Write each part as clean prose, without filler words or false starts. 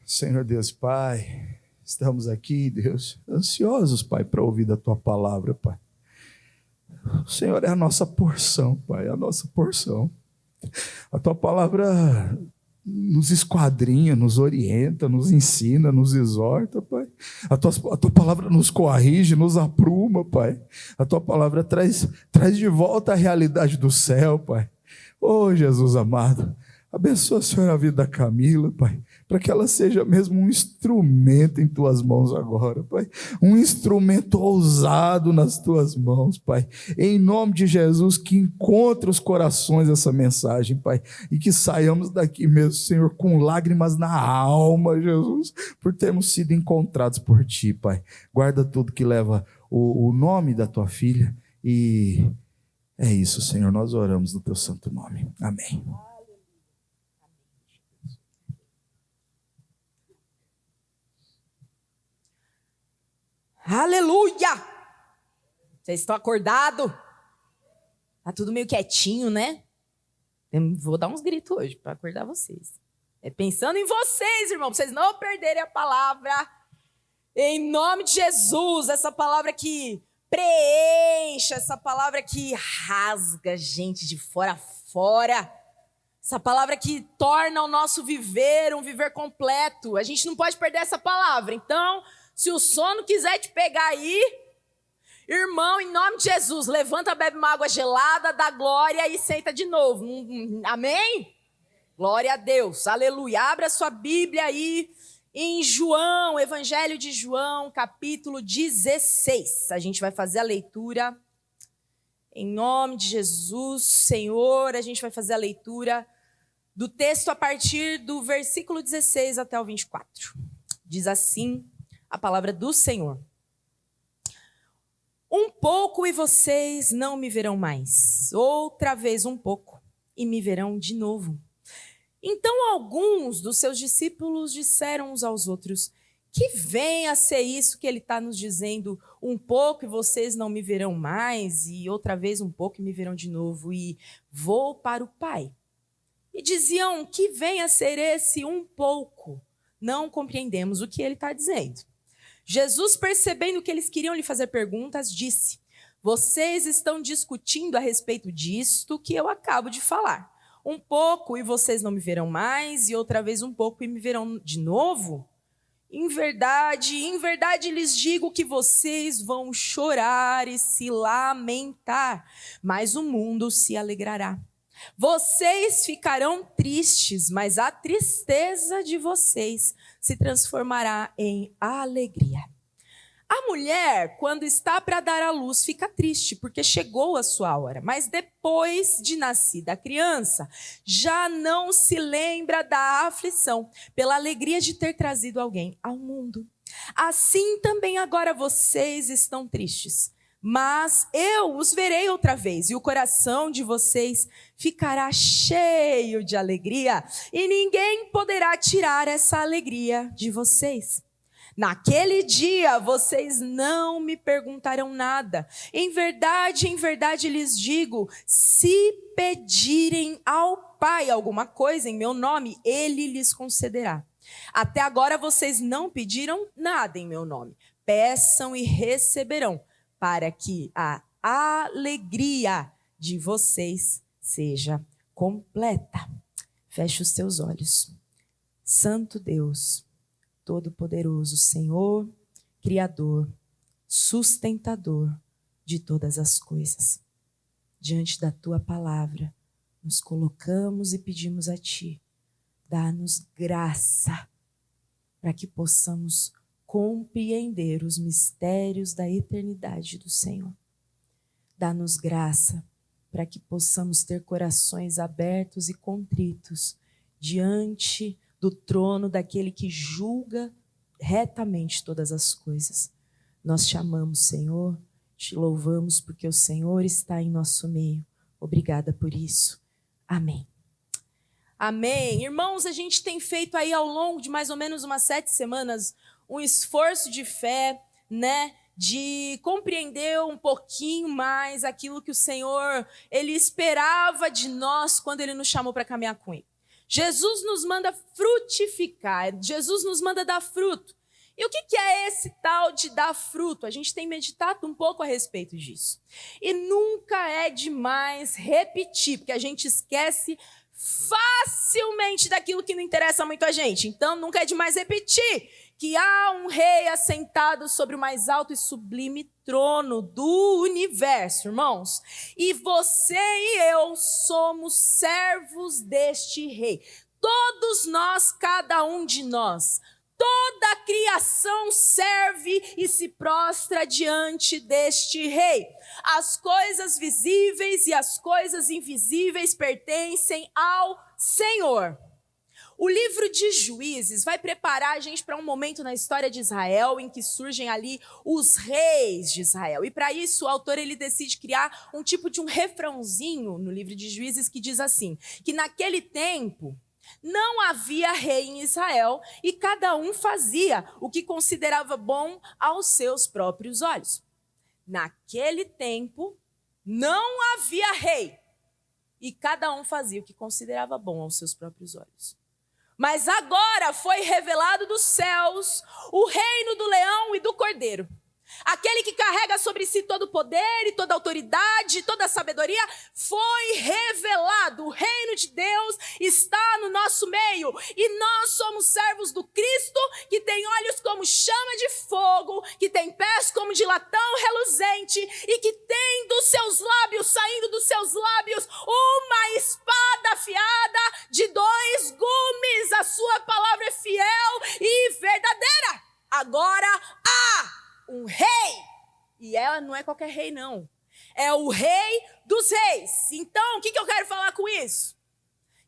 Senhor Deus Pai, estamos aqui, Deus, ansiosos, Pai, para ouvir da Tua palavra, Pai. O Senhor é a nossa porção, Pai, a nossa porção. A Tua palavra nos esquadrinha, nos orienta, nos ensina, nos exorta, Pai. A tua palavra nos corrige, nos apruma, Pai. A Tua palavra traz de volta a realidade do céu, Pai. Oh, Jesus amado, abençoa, Senhor, a vida da Camila, Pai, para que ela seja mesmo um instrumento em Tuas mãos agora, Pai. Um instrumento ousado nas Tuas mãos, Pai. Em nome de Jesus, que encontre os corações essa mensagem, Pai, e que saiamos daqui mesmo, Senhor, com lágrimas na alma, Jesus, por termos sido encontrados por Ti, Pai. Guarda tudo que leva o nome da Tua filha e é isso, Senhor, nós oramos no Teu santo nome. Amém. Aleluia! Vocês estão acordados? Tá tudo meio quietinho, né? Vou dar uns gritos hoje para acordar vocês. É pensando em vocês, irmão, para vocês não perderem a palavra. Em nome de Jesus, essa palavra que preenche, essa palavra que rasga a gente de fora a fora. Essa palavra que torna o nosso viver um viver completo. A gente não pode perder essa palavra. Então, se o sono quiser te pegar aí, irmão, em nome de Jesus, levanta, bebe uma água gelada, dá glória e senta de novo. Amém? Glória a Deus, aleluia. Abra sua Bíblia aí em João, Evangelho de João, capítulo 16. A gente vai fazer a leitura em nome de Jesus, Senhor. A gente vai fazer a leitura do texto a partir do versículo 16 até o 24. Diz assim a palavra do Senhor. Um pouco e vocês não me verão mais. Outra vez um pouco e me verão de novo. Então alguns dos seus discípulos disseram uns aos outros: que venha a ser isso que ele está nos dizendo, um pouco e vocês não me verão mais, e outra vez um pouco e me verão de novo, e vou para o Pai. E diziam: que venha a ser esse um pouco. Não compreendemos o que ele está dizendo. Jesus, percebendo que eles queriam lhe fazer perguntas, disse: vocês estão discutindo a respeito disto que eu acabo de falar. Um pouco e vocês não me verão mais, e outra vez um pouco e me verão de novo? Em verdade lhes digo que vocês vão chorar e se lamentar, mas o mundo se alegrará. Vocês ficarão tristes, mas a tristeza de vocês se transformará em alegria. A mulher, quando está para dar à luz, fica triste, porque chegou a sua hora. Mas depois de nascida a criança, já não se lembra da aflição, pela alegria de ter trazido alguém ao mundo. Assim também agora vocês estão tristes. Mas eu os verei outra vez, e o coração de vocês ficará cheio de alegria, e ninguém poderá tirar essa alegria de vocês. Naquele dia vocês não me perguntarão nada. Em verdade lhes digo, se pedirem ao Pai alguma coisa em meu nome, Ele lhes concederá. Até agora vocês não pediram nada em meu nome. Peçam e receberão, para que a alegria de vocês seja completa. Feche os teus olhos. Santo Deus, Todo-Poderoso, Senhor, Criador, Sustentador de todas as coisas. Diante da Tua palavra, nos colocamos e pedimos a Ti, dá-nos graça para que possamos compreender os mistérios da eternidade do Senhor. Dá-nos graça para que possamos ter corações abertos e contritos diante do trono daquele que julga retamente todas as coisas. Nós te amamos, Senhor, te louvamos porque o Senhor está em nosso meio. Obrigada por isso. Amém. Amém. Irmãos, a gente tem feito aí ao longo de mais ou menos umas 7 semanas um esforço de fé, né? De compreender um pouquinho mais aquilo que o Senhor, Ele esperava de nós quando Ele nos chamou para caminhar com Ele. Jesus nos manda frutificar, Jesus nos manda dar fruto. E o que é esse tal de dar fruto? A gente tem meditado um pouco a respeito disso. E nunca é demais repetir, porque a gente esquece facilmente daquilo que não interessa muito a gente. Então, nunca é demais repetir que há um rei assentado sobre o mais alto e sublime trono do universo, irmãos. E você e eu somos servos deste rei. Todos nós, cada um de nós. Toda a criação serve e se prostra diante deste rei. As coisas visíveis e as coisas invisíveis pertencem ao Senhor. O livro de Juízes vai preparar a gente para um momento na história de Israel em que surgem ali os reis de Israel. E para isso o autor ele decide criar um tipo de um refrãozinho no livro de Juízes que diz assim, que naquele tempo não havia rei em Israel e cada um fazia o que considerava bom aos seus próprios olhos. Naquele tempo não havia rei e cada um fazia o que considerava bom aos seus próprios olhos. Mas agora foi revelado dos céus o reino do leão e do cordeiro. Aquele que carrega sobre si todo o poder e toda a autoridade, toda a sabedoria, foi revelado. O reino de Deus está no nosso meio. E nós somos servos do Cristo, que tem olhos como chama de fogo, que tem pés como de latão reluzente, e que tem dos seus lábios, saindo dos seus lábios, uma espada afiada de 2 gumes. A sua palavra é fiel e verdadeira. Agora há um rei, e ela não é qualquer rei não, é o rei dos reis. Então, o que eu quero falar com isso?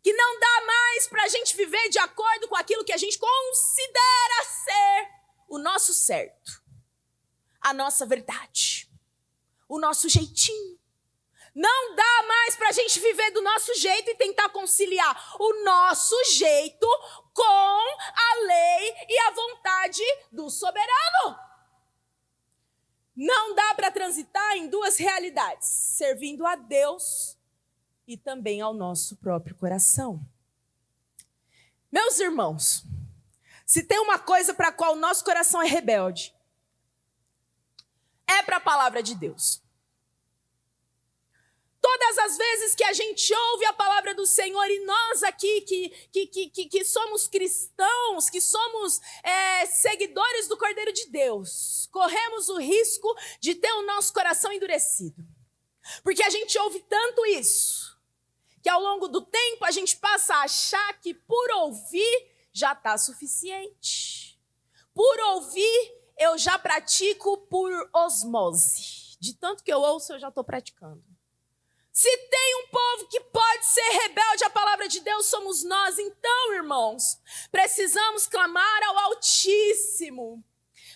Que não dá mais para a gente viver de acordo com aquilo que a gente considera ser o nosso certo, a nossa verdade, o nosso jeitinho. Não dá mais para a gente viver do nosso jeito e tentar conciliar o nosso jeito com a lei e a vontade do soberano. Não dá para transitar em 2 realidades, servindo a Deus e também ao nosso próprio coração. Meus irmãos, se tem uma coisa para a qual o nosso coração é rebelde, é para a palavra de Deus. Todas as vezes que a gente ouve a palavra do Senhor e nós aqui que somos cristãos, que somos seguidores do Cordeiro de Deus, corremos o risco de ter o nosso coração endurecido. Porque a gente ouve tanto isso, que ao longo do tempo a gente passa a achar que por ouvir já está suficiente. Por ouvir eu já pratico por osmose. De tanto que eu ouço eu já estou praticando. Se tem um povo que pode ser rebelde à palavra de Deus, somos nós. Então, irmãos, precisamos clamar ao Altíssimo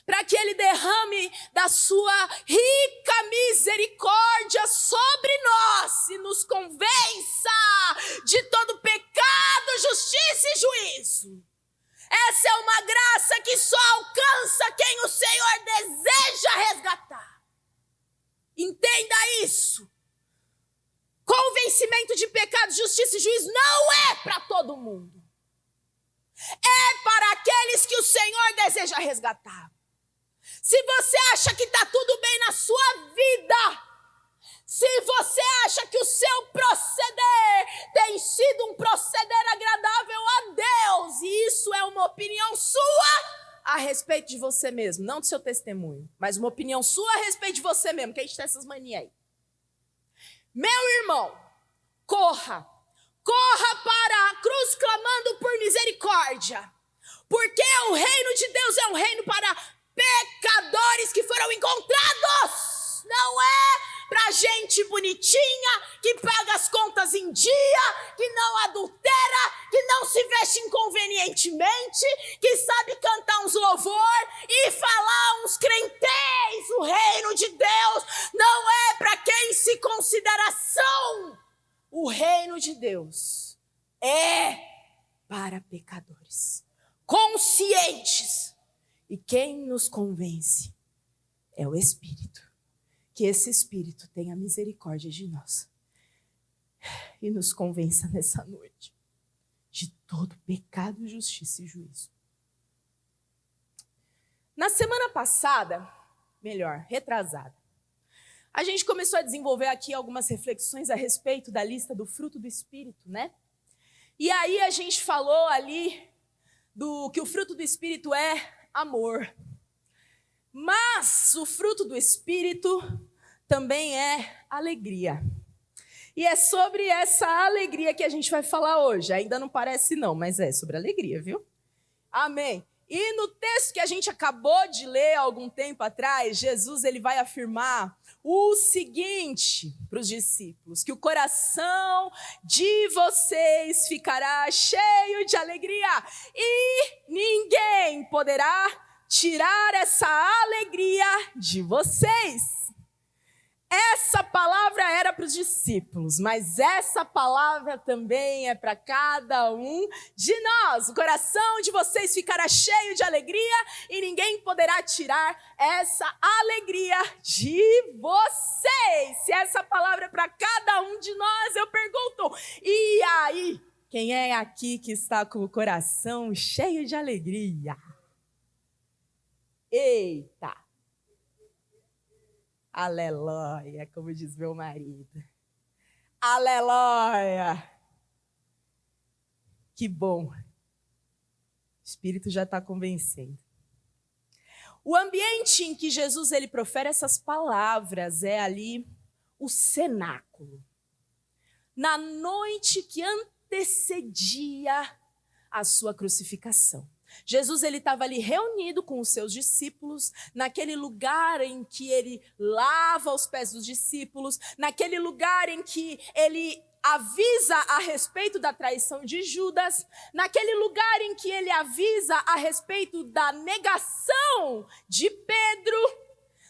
para que Ele derrame da sua rica misericórdia sobre nós e nos convença de todo pecado, justiça e juízo. Essa é uma graça que só alcança quem o Senhor deseja resgatar. Entenda isso. Convencimento de pecado, justiça e juízo não é para todo mundo. É para aqueles que o Senhor deseja resgatar. Se você acha que está tudo bem na sua vida, se você acha que o seu proceder tem sido um proceder agradável a Deus, e isso é uma opinião sua a respeito de você mesmo, não do seu testemunho, mas uma opinião sua a respeito de você mesmo, que a gente tem essas manias aí. Meu irmão, corra para a cruz clamando por misericórdia, porque o reino de Deus é um reino para pecadores que foram encontrados, não é para gente bonitinha, que paga as contas em dia, que não adultera, que não se veste inconvenientemente, que sabe cantar uns louvor e falar uns crentéis. O reino de Deus não é para quem se considera são. O reino de Deus é para pecadores conscientes. E quem nos convence é o Espírito. Que esse Espírito tenha misericórdia de nós e nos convença nessa noite de todo pecado, justiça e juízo. Na semana passada, retrasada, a gente começou a desenvolver aqui algumas reflexões a respeito da lista do fruto do Espírito, né? E aí a gente falou ali do que o fruto do Espírito é amor. Mas o fruto do Espírito também é alegria. E é sobre essa alegria que a gente vai falar hoje. Ainda não parece não, mas é sobre alegria, viu? Amém. E no texto que a gente acabou de ler há algum tempo atrás, Jesus ele vai afirmar o seguinte para os discípulos, que o coração de vocês ficará cheio de alegria e ninguém poderá tirar essa alegria de vocês. Essa palavra era para os discípulos, mas essa palavra também é para cada um de nós. O coração de vocês ficará cheio de alegria e ninguém poderá tirar essa alegria de vocês. Se essa palavra é para cada um de nós, eu pergunto, e aí, quem é aqui que está com o coração cheio de alegria? Eita! Aleluia, como diz meu marido. Aleluia! Que bom. O Espírito já está convencendo. O ambiente em que Jesus ele profere essas palavras é ali o cenáculo. Na noite que antecedia a sua crucificação. Jesus ele estava ali reunido com os seus discípulos, naquele lugar em que ele lava os pés dos discípulos, naquele lugar em que ele avisa a respeito da traição de Judas, naquele lugar em que ele avisa a respeito da negação de Pedro,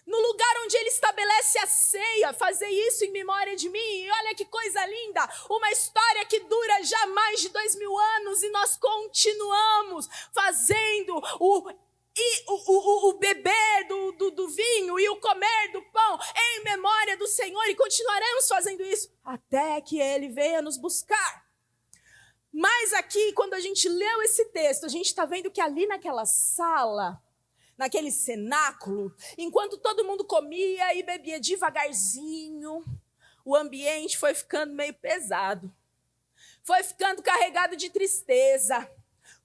no lugar onde ele estabelece a ceia, fazer isso em memória de mim. E olha que coisa linda, uma história que dura já mais de 2000 anos e nós continuamos fazendo o beber do vinho e o comer do pão em memória do Senhor e continuaremos fazendo isso até que ele venha nos buscar. Mas aqui, quando a gente leu esse texto, a gente está vendo que ali naquela sala, naquele cenáculo, enquanto todo mundo comia e bebia devagarzinho, o ambiente foi ficando meio pesado. Foi ficando carregado de tristeza.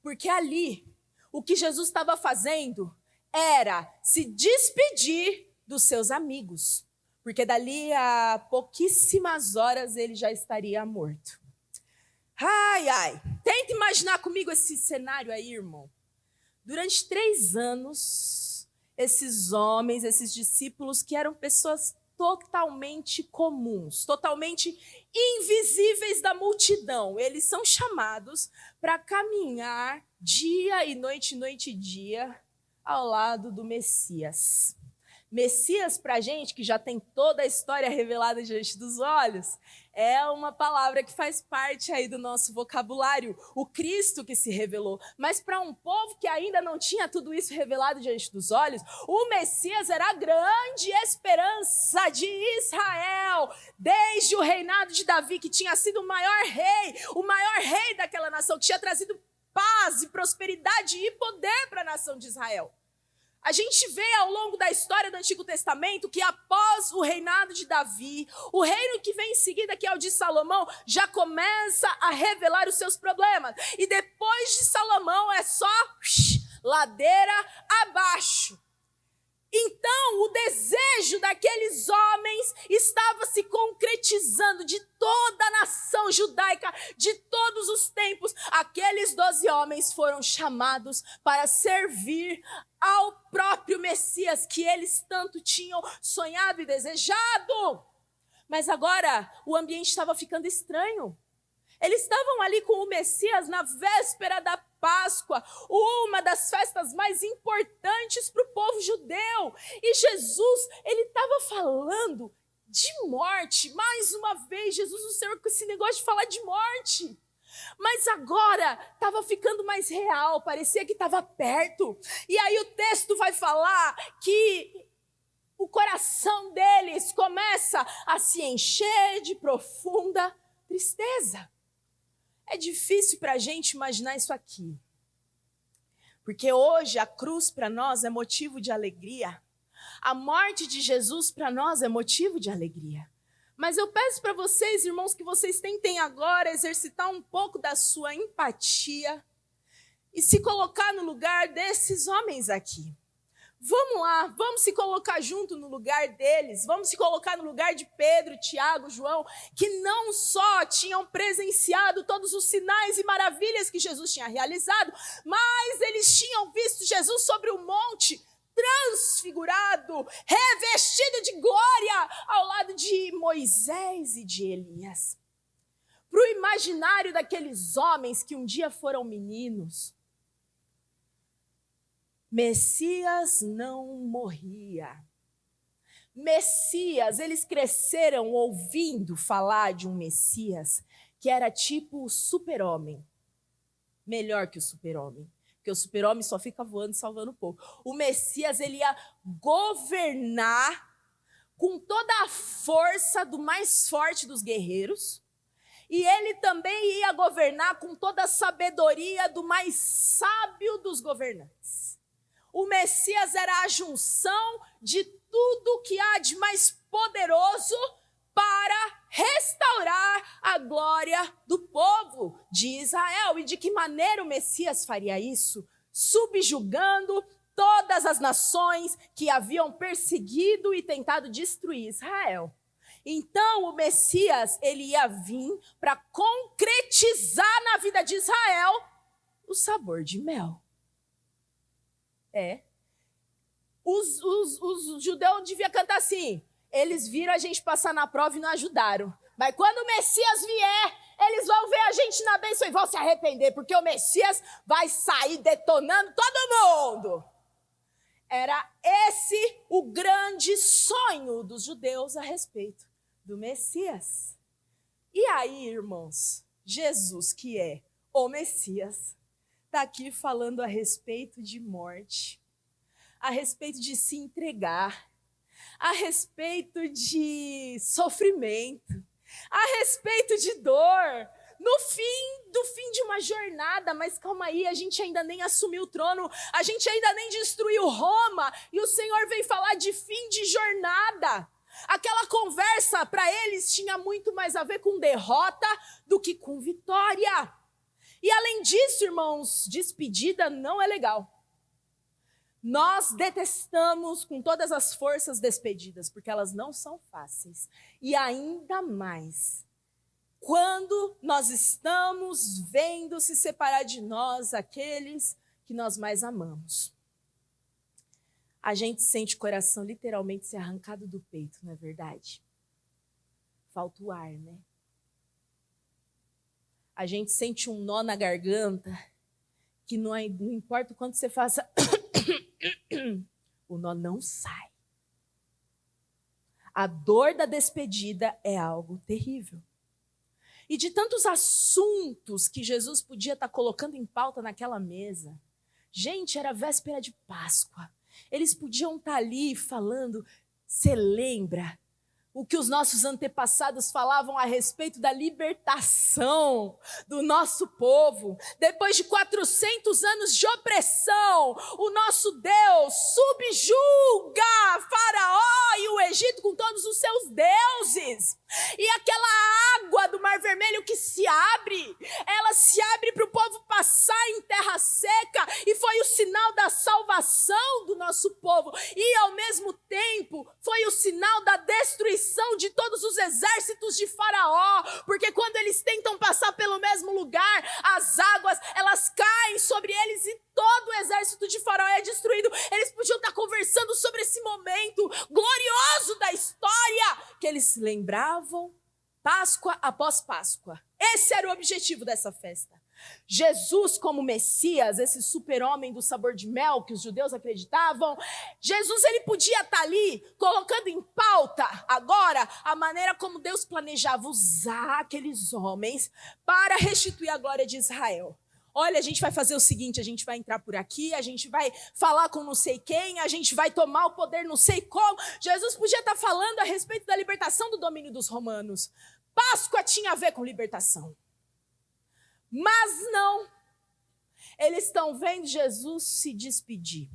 Porque ali, o que Jesus estava fazendo era se despedir dos seus amigos. Porque dali a pouquíssimas horas ele já estaria morto. Ai, ai. Tenta imaginar comigo esse cenário aí, irmão. Durante 3 anos, esses homens, esses discípulos, que eram pessoas totalmente comuns, totalmente invisíveis da multidão, eles são chamados para caminhar dia e noite e dia ao lado do Messias. Messias, para a gente que já tem toda a história revelada diante dos olhos, é uma palavra que faz parte aí do nosso vocabulário, o Cristo que se revelou. Mas para um povo que ainda não tinha tudo isso revelado diante dos olhos, o Messias era a grande esperança de Israel, desde o reinado de Davi, que tinha sido o maior rei daquela nação, que tinha trazido paz e prosperidade e poder para a nação de Israel. A gente vê ao longo da história do Antigo Testamento que após o reinado de Davi, o reino que vem em seguida, que é o de Salomão, já começa a revelar os seus problemas. E depois de Salomão é só ladeira abaixo. Então, o desejo daqueles homens estava se concretizando de toda a nação judaica, de todos os tempos. Aqueles 12 homens foram chamados para servir ao próprio Messias, que eles tanto tinham sonhado e desejado. Mas agora, o ambiente estava ficando estranho. Eles estavam ali com o Messias na véspera da Páscoa, uma das festas mais importantes para o povo judeu. E Jesus, ele estava falando de morte. Mais uma vez, Jesus, o Senhor, com esse negócio de falar de morte. Mas agora estava ficando mais real, parecia que estava perto. E aí o texto vai falar que o coração deles começa a se encher de profunda tristeza. É difícil para a gente imaginar isso aqui. Porque hoje a cruz para nós é motivo de alegria. A morte de Jesus para nós é motivo de alegria. Mas eu peço para vocês, irmãos, que vocês tentem agora exercitar um pouco da sua empatia e se colocar no lugar desses homens aqui. Vamos lá, vamos se colocar junto no lugar deles, vamos se colocar no lugar de Pedro, Tiago, João, que não só tinham presenciado todos os sinais e maravilhas que Jesus tinha realizado, mas eles tinham visto Jesus sobre o monte, transfigurado, revestido de glória, ao lado de Moisés e de Elias. Para o imaginário daqueles homens que um dia foram meninos, Messias não morria. Messias, eles cresceram ouvindo falar de um Messias que era tipo o super-homem. Melhor que o super-homem. Porque o super-homem só fica voando e salvando o povo. O Messias, ele ia governar com toda a força do mais forte dos guerreiros. E ele também ia governar com toda a sabedoria do mais sábio dos governantes. O Messias era a junção de tudo que há de mais poderoso para restaurar a glória do povo de Israel. E de que maneira o Messias faria isso? Subjugando todas as nações que haviam perseguido e tentado destruir Israel. Então o Messias, ele ia vir para concretizar na vida de Israel o sabor de mel. Os judeus deviam cantar assim: eles viram a gente passar na prova e não ajudaram. Mas quando o Messias vier, eles vão ver a gente na bênção e vão se arrepender, porque o Messias vai sair detonando todo mundo. Era esse o grande sonho dos judeus a respeito do Messias. E aí, irmãos, Jesus, que é o Messias, está aqui falando a respeito de morte, a respeito de se entregar, a respeito de sofrimento, a respeito de dor, do fim de uma jornada. Mas calma aí, a gente ainda nem assumiu o trono, a gente ainda nem destruiu Roma, e o Senhor vem falar de fim de jornada. Aquela conversa para eles tinha muito mais a ver com derrota do que com vitória. E além disso, irmãos, despedida não é legal. Nós detestamos com todas as forças despedidas, porque elas não são fáceis. E ainda mais quando nós estamos vendo se separar de nós aqueles que nós mais amamos. A gente sente o coração literalmente ser arrancado do peito, não é verdade? Falta o ar, né? A gente sente um nó na garganta, que não importa o quanto você faça, o nó não sai. A dor da despedida é algo terrível. E de tantos assuntos que Jesus podia estar colocando em pauta naquela mesa, gente, era véspera de Páscoa. Eles podiam estar ali falando, você lembra o que os nossos antepassados falavam a respeito da libertação do nosso povo? Depois de 400 anos de opressão, o nosso Deus subjuga Faraó e o Egito com todos os seus deuses. E aquela água do Mar Vermelho que se abre, ela se abre para o povo passar em terra seca, e foi o sinal da salvação do nosso povo, e ao mesmo tempo foi o sinal da destruição de todos os exércitos de Faraó, porque quando eles tentam passar pelo mesmo lugar, as águas, elas caem sobre eles e todo o exército de Faraó é destruído. Eles podiam estar conversando sobre esse momento glorioso da história, que eles lembravam Páscoa após Páscoa. Esse era o objetivo dessa festa. Jesus como Messias, esse super-homem do sabor de mel que os judeus acreditavam, Jesus, ele podia estar ali colocando em pauta agora a maneira como Deus planejava usar aqueles homens para restituir a glória de Israel. Olha, a gente vai fazer o seguinte, a gente vai entrar por aqui, a gente vai falar com não sei quem, a gente vai tomar o poder não sei como. Jesus podia estar falando a respeito da libertação do domínio dos romanos. Páscoa tinha a ver com libertação. Mas não. Eles estão vendo Jesus se despedir.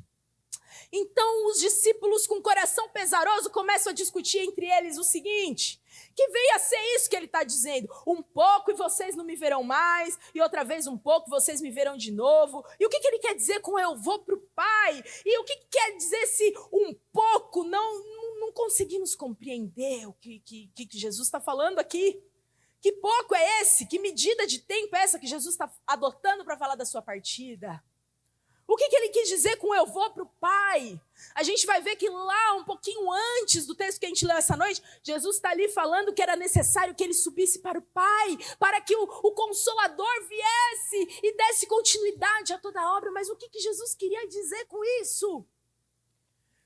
Então os discípulos com coração pesaroso começam a discutir entre eles o seguinte: que veio a ser isso que ele está dizendo? Um pouco e vocês não me verão mais, e outra vez um pouco vocês me verão de novo. E o que ele quer dizer com eu vou para o Pai? E o que quer dizer se um pouco não conseguimos compreender o que Jesus está falando aqui? Que pouco é esse? Que medida de tempo é essa que Jesus está adotando para falar da sua partida? O que ele quis dizer com eu vou para o Pai? A gente vai ver que lá, um pouquinho antes do texto que a gente leu essa noite, Jesus está ali falando que era necessário que ele subisse para o Pai, para que o Consolador viesse e desse continuidade a toda a obra. Mas o que Jesus queria dizer com isso?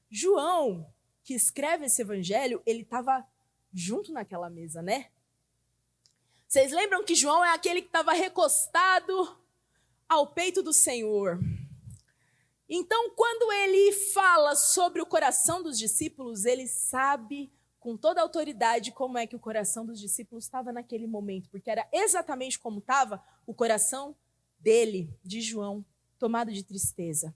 João, que escreve esse evangelho, ele estava junto naquela mesa, né? Vocês lembram que João é aquele que estava recostado ao peito do Senhor? Então, quando ele fala sobre o coração dos discípulos, ele sabe com toda a autoridade como é que o coração dos discípulos estava naquele momento, porque era exatamente como estava o coração dele, de João, tomado de tristeza.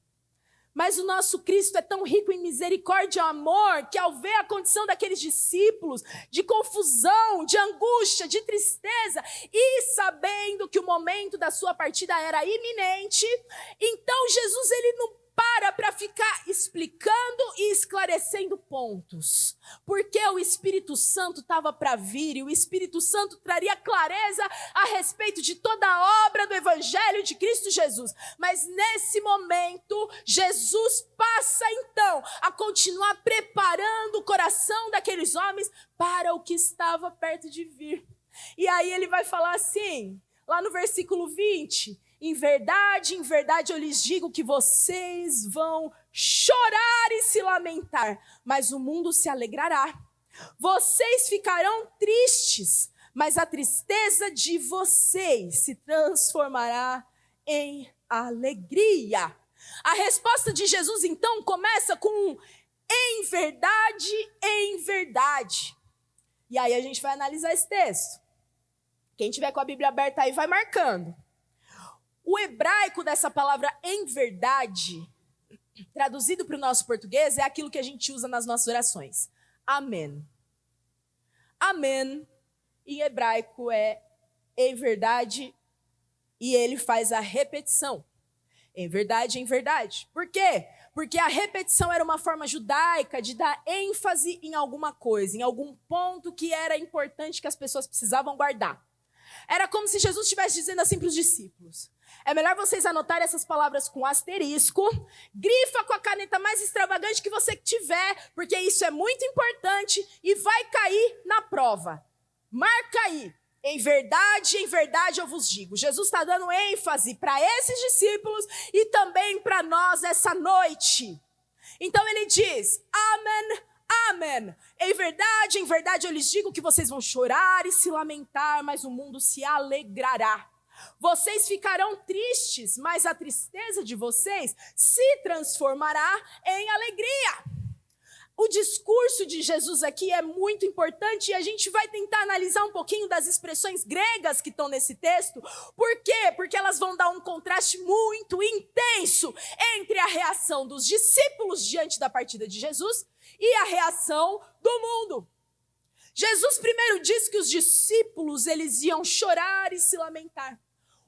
Mas o nosso Cristo é tão rico em misericórdia e amor que, ao ver a condição daqueles discípulos, de confusão, de angústia, de tristeza, e sabendo que o momento da sua partida era iminente, então Jesus ele não para ficar explicando e esclarecendo pontos. Porque o Espírito Santo estava para vir e o Espírito Santo traria clareza a respeito de toda a obra do Evangelho de Cristo Jesus. Mas nesse momento, Jesus passa então a continuar preparando o coração daqueles homens para o que estava perto de vir. E aí ele vai falar assim, lá no versículo 20... em verdade, eu lhes digo que vocês vão chorar e se lamentar, mas o mundo se alegrará. Vocês ficarão tristes, mas a tristeza de vocês se transformará em alegria. A resposta de Jesus, então, começa com em verdade. E aí a gente vai analisar esse texto. Quem tiver com a Bíblia aberta aí vai marcando. O hebraico dessa palavra em verdade, traduzido para o nosso português, é aquilo que a gente usa nas nossas orações. Amém. Amém, em hebraico, é em verdade, e ele faz a repetição. Em verdade. Por quê? Porque a repetição era uma forma judaica de dar ênfase em alguma coisa, em algum ponto que era importante que as pessoas precisavam guardar. Era como se Jesus estivesse dizendo assim para os discípulos: é melhor vocês anotarem essas palavras com asterisco, grifa com a caneta mais extravagante que você tiver, porque isso é muito importante e vai cair na prova. Marca aí. Em verdade eu vos digo. Jesus está dando ênfase para esses discípulos e também para nós essa noite. Então ele diz, amém. Em verdade eu lhes digo que vocês vão chorar e se lamentar, mas o mundo se alegrará. Vocês ficarão tristes, mas a tristeza de vocês se transformará em alegria. O discurso de Jesus aqui é muito importante e a gente vai tentar analisar um pouquinho das expressões gregas que estão nesse texto. Por quê? Porque elas vão dar um contraste muito intenso entre a reação dos discípulos diante da partida de Jesus e a reação do mundo. Jesus primeiro disse que os discípulos eles iam chorar e se lamentar.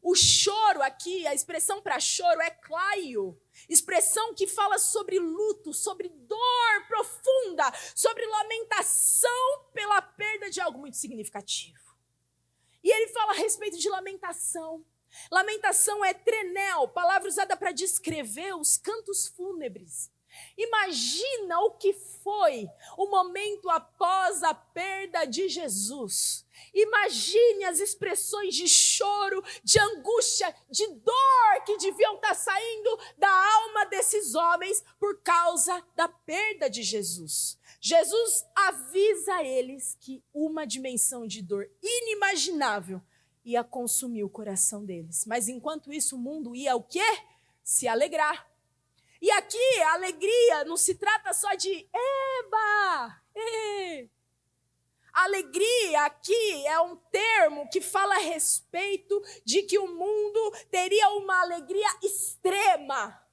O choro aqui, a expressão para choro é klaio, expressão que fala sobre luto, sobre dor profunda, sobre lamentação pela perda de algo muito significativo. E ele fala a respeito de lamentação. Lamentação é trenel, palavra usada para descrever os cantos fúnebres. Imagina o que foi o momento após a perda de Jesus. Imagine as expressões de choro, de angústia, de dor que deviam estar saindo da alma desses homens por causa da perda de Jesus. Jesus avisa eles que uma dimensão de dor inimaginável ia consumir o coração deles. Mas enquanto isso o mundo ia o quê? Se alegrar. E aqui a alegria não se trata só de eba, Alegria aqui é um termo que fala a respeito de que o mundo teria uma alegria extrema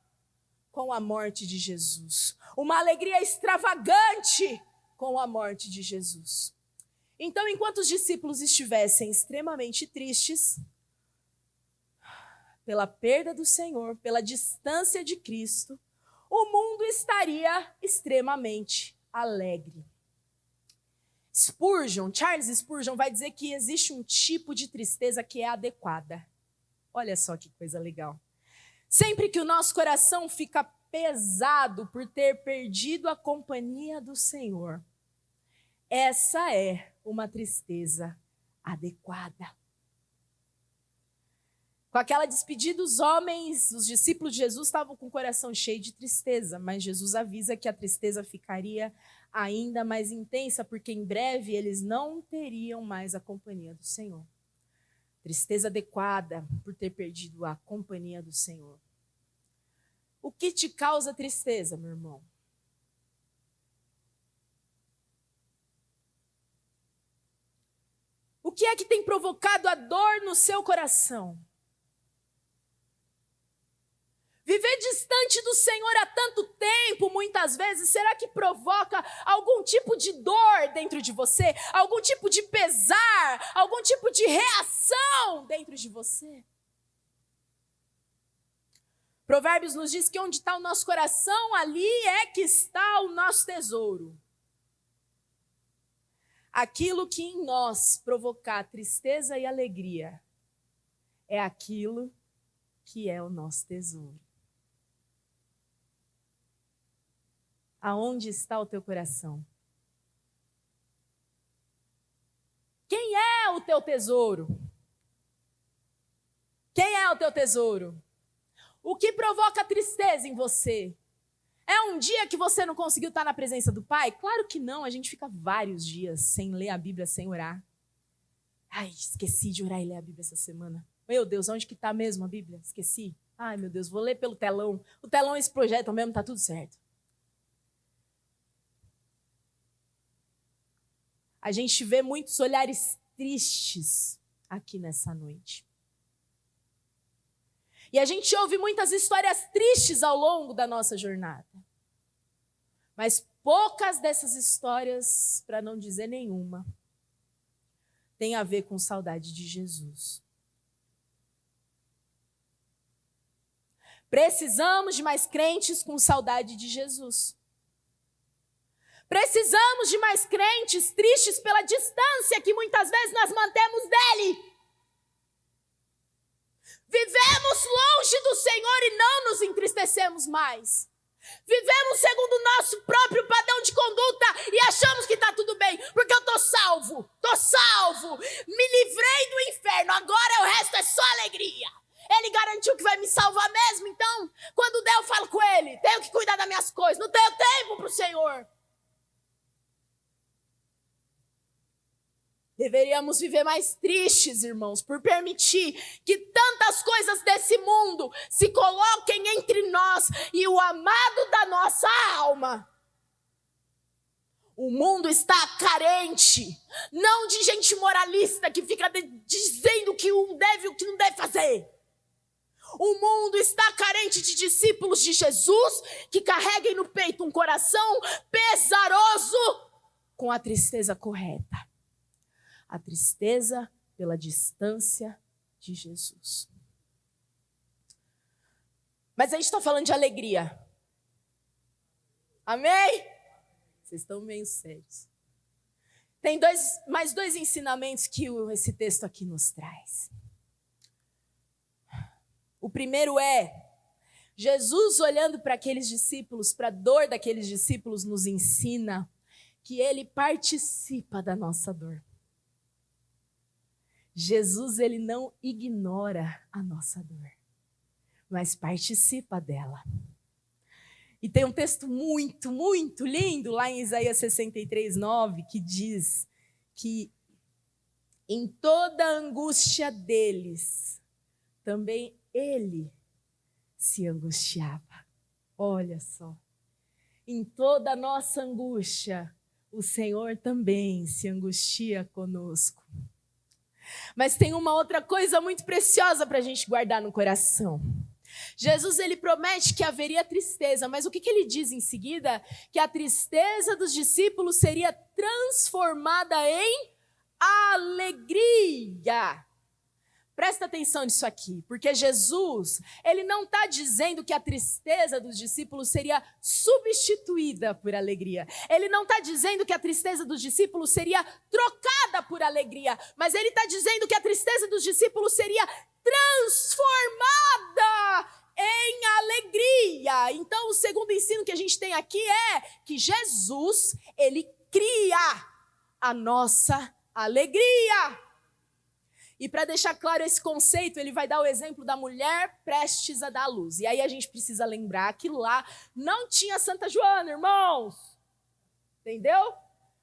com a morte de Jesus. Uma alegria extravagante com a morte de Jesus. Então, enquanto os discípulos estivessem extremamente tristes pela perda do Senhor, pela distância de Cristo, o mundo estaria extremamente alegre. Charles Spurgeon vai dizer que existe um tipo de tristeza que é adequada. Olha só que coisa legal. Sempre que o nosso coração fica pesado por ter perdido a companhia do Senhor, essa é uma tristeza adequada. Com aquela despedida, os discípulos de Jesus estavam com o coração cheio de tristeza, mas Jesus avisa que a tristeza ficaria ainda mais intensa, porque em breve eles não teriam mais a companhia do Senhor. Tristeza adequada por ter perdido a companhia do Senhor. O que te causa tristeza, meu irmão? O que é que tem provocado a dor no seu coração? Viver distante do Senhor há tanto tempo, muitas vezes, será que provoca algum tipo de dor dentro de você? Algum tipo de pesar? Algum tipo de reação dentro de você? Provérbios nos diz que onde está o nosso coração, ali é que está o nosso tesouro. Aquilo que em nós provocar tristeza e alegria é aquilo que é o nosso tesouro. Aonde está o teu coração? Quem é o teu tesouro? Quem é o teu tesouro? O que provoca tristeza em você? É um dia que você não conseguiu estar na presença do Pai? Claro que não, a gente fica vários dias sem ler a Bíblia, sem orar. Ai, esqueci de orar e ler a Bíblia essa semana. Meu Deus, onde que está mesmo a Bíblia? Esqueci. Ai, meu Deus, vou ler pelo telão. O telão eles projetam mesmo, tá tudo certo. A gente vê muitos olhares tristes aqui nessa noite. E a gente ouve muitas histórias tristes ao longo da nossa jornada. Mas poucas dessas histórias, para não dizer nenhuma, tem a ver com saudade de Jesus. Precisamos de mais crentes com saudade de Jesus. Precisamos de mais crentes tristes pela distância que muitas vezes nós mantemos dele. Vivemos longe do Senhor e não nos entristecemos mais. Vivemos segundo o nosso próprio padrão de conduta e achamos que está tudo bem, porque eu estou salvo, me livrei do inferno, agora o resto é só alegria. Ele garantiu que vai me salvar mesmo, então, quando der eu falo com ele, tenho que cuidar das minhas coisas, não tenho tempo para o Senhor. Deveríamos viver mais tristes, irmãos, por permitir que tantas coisas desse mundo se coloquem entre nós e o amado da nossa alma. O mundo está carente, não de gente moralista que fica dizendo o que deve e o que não deve fazer. O mundo está carente de discípulos de Jesus que carreguem no peito um coração pesaroso com a tristeza correta. A tristeza pela distância de Jesus. Mas a gente está falando de alegria. Amém? Vocês estão meio sérios. Tem mais dois ensinamentos que esse texto aqui nos traz. O primeiro é, Jesus olhando para aqueles discípulos, para a dor daqueles discípulos, nos ensina que ele participa da nossa dor. Jesus, ele não ignora a nossa dor, mas participa dela. E tem um texto muito, muito lindo lá em Isaías 63:9, que diz que em toda a angústia deles, também ele se angustiava. Olha só, em toda a nossa angústia, o Senhor também se angustia conosco. Mas tem uma outra coisa muito preciosa para a gente guardar no coração. Jesus, ele promete que haveria tristeza, mas o que ele diz em seguida? Que a tristeza dos discípulos seria transformada em alegria. Presta atenção nisso aqui, porque Jesus, ele não está dizendo que a tristeza dos discípulos seria substituída por alegria. Ele não está dizendo que a tristeza dos discípulos seria trocada por alegria, mas ele está dizendo que a tristeza dos discípulos seria transformada em alegria. Então, o segundo ensino que a gente tem aqui é que Jesus, ele cria a nossa alegria. E para deixar claro esse conceito, ele vai dar o exemplo da mulher prestes a dar à luz. E aí a gente precisa lembrar que lá não tinha Santa Joana, irmãos. Entendeu?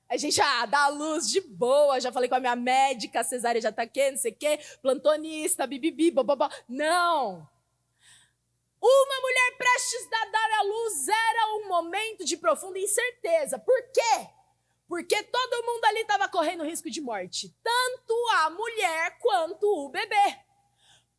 A gente, dá à luz de boa. Já falei com a minha médica, a cesárea já tá aqui, não sei o quê, plantonista, bibibi, bababá. Não. Uma mulher prestes a dar à luz era um momento de profunda incerteza. Por quê? Porque todo mundo ali estava correndo risco de morte. Tanto a mulher quanto o bebê.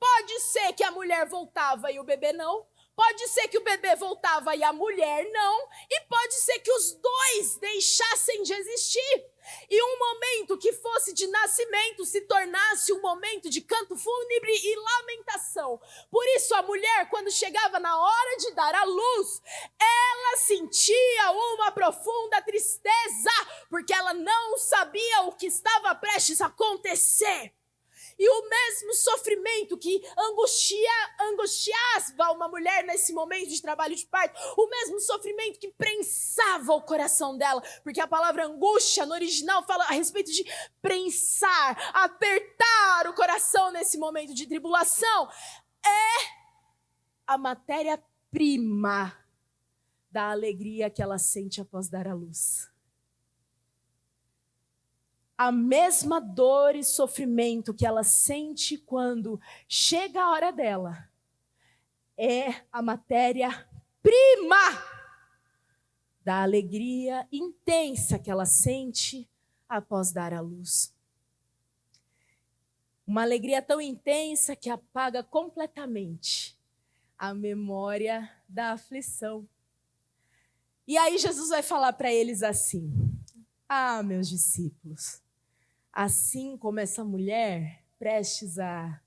Pode ser que a mulher voltava e o bebê não. Pode ser que o bebê voltava e a mulher não. E pode ser que os dois deixassem de existir. E um momento que fosse de nascimento se tornasse um momento de canto fúnebre e lamentação. Por isso a mulher, quando chegava na hora de dar à luz, ela sentia uma profunda tristeza, porque ela não sabia o que estava prestes a acontecer. E o mesmo sofrimento que angustiava uma mulher nesse momento de trabalho de parto, o mesmo sofrimento que prensava o coração dela, porque a palavra angústia no original fala a respeito de prensar, apertar o coração nesse momento de tribulação, é a matéria-prima da alegria que ela sente após dar à luz. A mesma dor e sofrimento que ela sente quando chega a hora dela é a matéria-prima da alegria intensa que ela sente após dar à luz. Uma alegria tão intensa que apaga completamente a memória da aflição. E aí Jesus vai falar para eles assim: meus discípulos, assim como essa mulher prestes a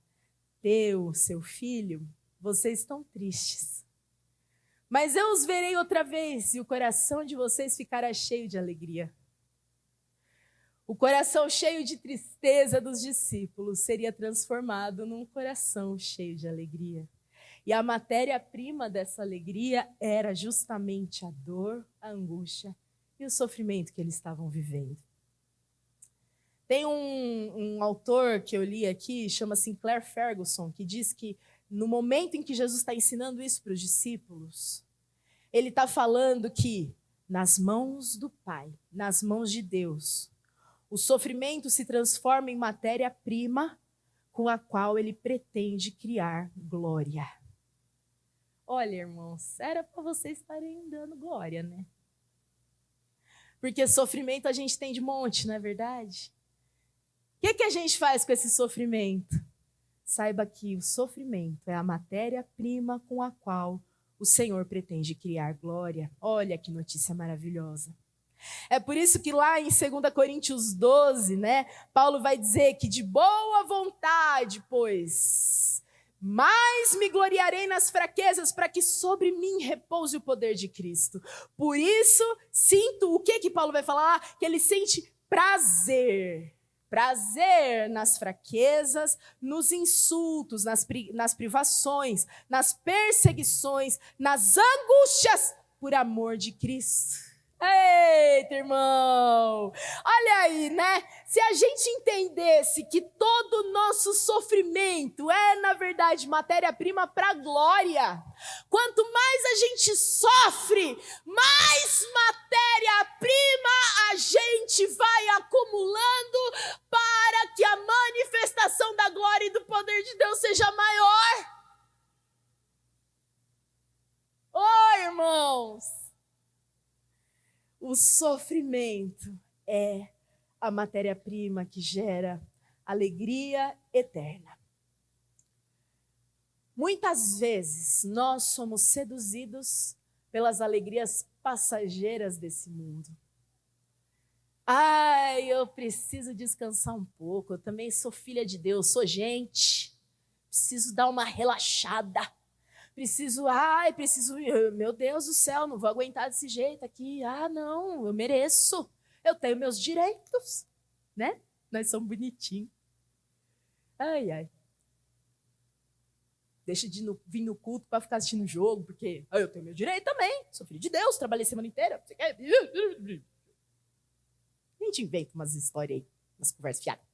ter o seu filho, vocês estão tristes. Mas eu os verei outra vez e o coração de vocês ficará cheio de alegria. O coração cheio de tristeza dos discípulos seria transformado num coração cheio de alegria. E a matéria-prima dessa alegria era justamente a dor, a angústia e o sofrimento que eles estavam vivendo. Tem um autor que eu li aqui, chama Sinclair Ferguson, que diz que no momento em que Jesus está ensinando isso para os discípulos, ele está falando que nas mãos do Pai, nas mãos de Deus, o sofrimento se transforma em matéria-prima com a qual ele pretende criar glória. Olha, irmãos, era para vocês estarem dando glória, né? Porque sofrimento a gente tem de monte, não é verdade? O que a gente faz com esse sofrimento? Saiba que o sofrimento é a matéria-prima com a qual o Senhor pretende criar glória. Olha que notícia maravilhosa. É por isso que lá em 2 Coríntios 12, Paulo vai dizer que de boa vontade, pois, mas me gloriarei nas fraquezas para que sobre mim repouse o poder de Cristo. Por isso, sinto, o que Paulo vai falar? Que ele sente prazer. Prazer nas fraquezas, nos insultos, nas privações, nas perseguições, nas angústias por amor de Cristo. Eita, irmão! Olha aí, Se a gente entendesse que todo o nosso sofrimento é, na verdade, matéria-prima para a glória, quanto mais a gente sofre, mais matéria-prima a gente vai acumulando para que a manifestação da glória e do poder de Deus seja maior. Irmãos! O sofrimento é a matéria-prima que gera alegria eterna. Muitas vezes nós somos seduzidos pelas alegrias passageiras desse mundo. Ai, eu preciso descansar um pouco, eu também sou filha de Deus, sou gente, preciso dar uma relaxada, preciso, meu Deus do céu, não vou aguentar desse jeito aqui, não, eu mereço, eu tenho meus direitos, né? Nós somos bonitinhos. Ai. Deixa de vir no culto para ficar assistindo o jogo, porque eu tenho meu direito também, sou filho de Deus, trabalhei a semana inteira. A gente inventa umas histórias aí, umas conversas fiadas.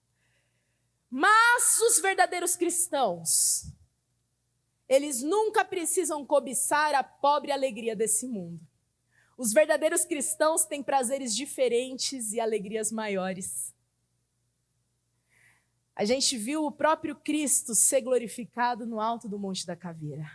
Mas os verdadeiros cristãos, eles nunca precisam cobiçar a pobre alegria desse mundo. Os verdadeiros cristãos têm prazeres diferentes e alegrias maiores. A gente viu o próprio Cristo ser glorificado no alto do Monte da Caveira.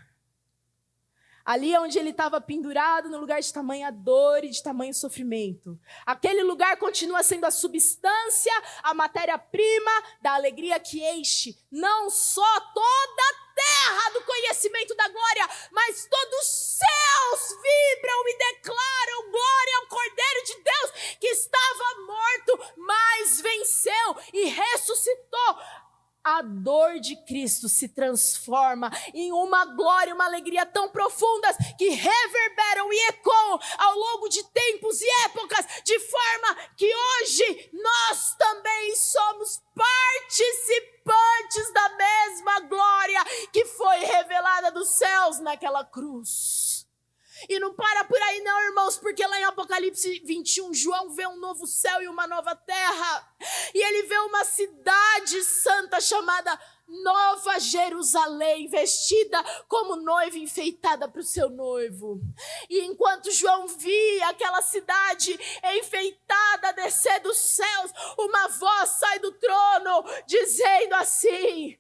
Ali onde ele estava pendurado, no lugar de tamanha dor e de tamanho sofrimento. Aquele lugar continua sendo a substância, a matéria-prima da alegria que enche não só toda a terra do conhecimento da glória, mas todos os céus vibram e declaram glória ao Cordeiro de Deus que estava morto, mas venceu e ressuscitou. A dor de Cristo se transforma em uma glória, uma alegria tão profundas que reverberam e ecoam ao longo de tempos e épocas, de forma que hoje nós também somos participantes da mesma glória que foi revelada dos céus naquela cruz. E não para por aí não, irmãos, porque lá em Apocalipse 21, João vê um novo céu e uma nova terra. E ele vê uma cidade santa chamada Nova Jerusalém, vestida como noiva enfeitada para o seu noivo. E enquanto João via aquela cidade enfeitada descer dos céus, uma voz sai do trono dizendo assim: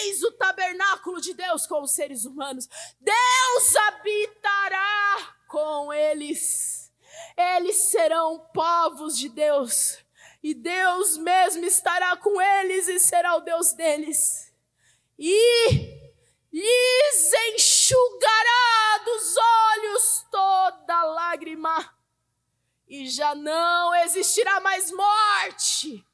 eis o tabernáculo de Deus com os seres humanos. Deus habitará com eles. Eles serão povos de Deus. E Deus mesmo estará com eles e será o Deus deles. E lhes enxugará dos olhos toda lágrima. E já não existirá mais morte.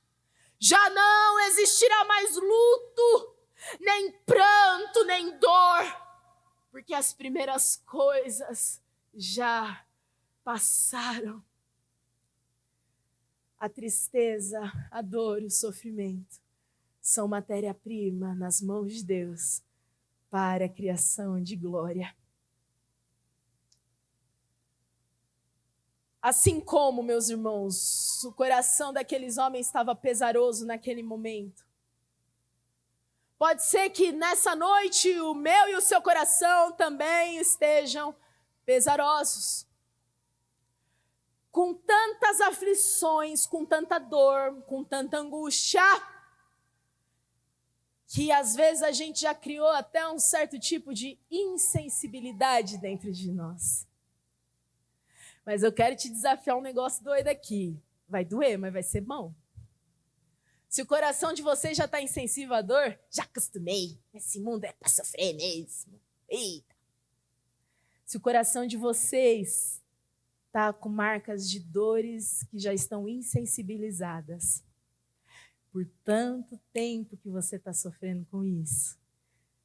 Já não existirá mais luto, nem pranto, nem dor. Porque as primeiras coisas já passaram. A tristeza, a dor, o sofrimento são matéria-prima nas mãos de Deus para a criação de glória. Assim como, meus irmãos, o coração daqueles homens estava pesaroso naquele momento. Pode ser que nessa noite o meu e o seu coração também estejam pesarosos. Com tantas aflições, com tanta dor, com tanta angústia, que às vezes a gente já criou até um certo tipo de insensibilidade dentro de nós. Mas eu quero te desafiar um negócio doido aqui. Vai doer, mas vai ser bom. Se o coração de vocês já está insensível à dor, já acostumei. Esse mundo é para sofrer mesmo. Eita. Se o coração de vocês está com marcas de dores que já estão insensibilizadas, por tanto tempo que você está sofrendo com isso,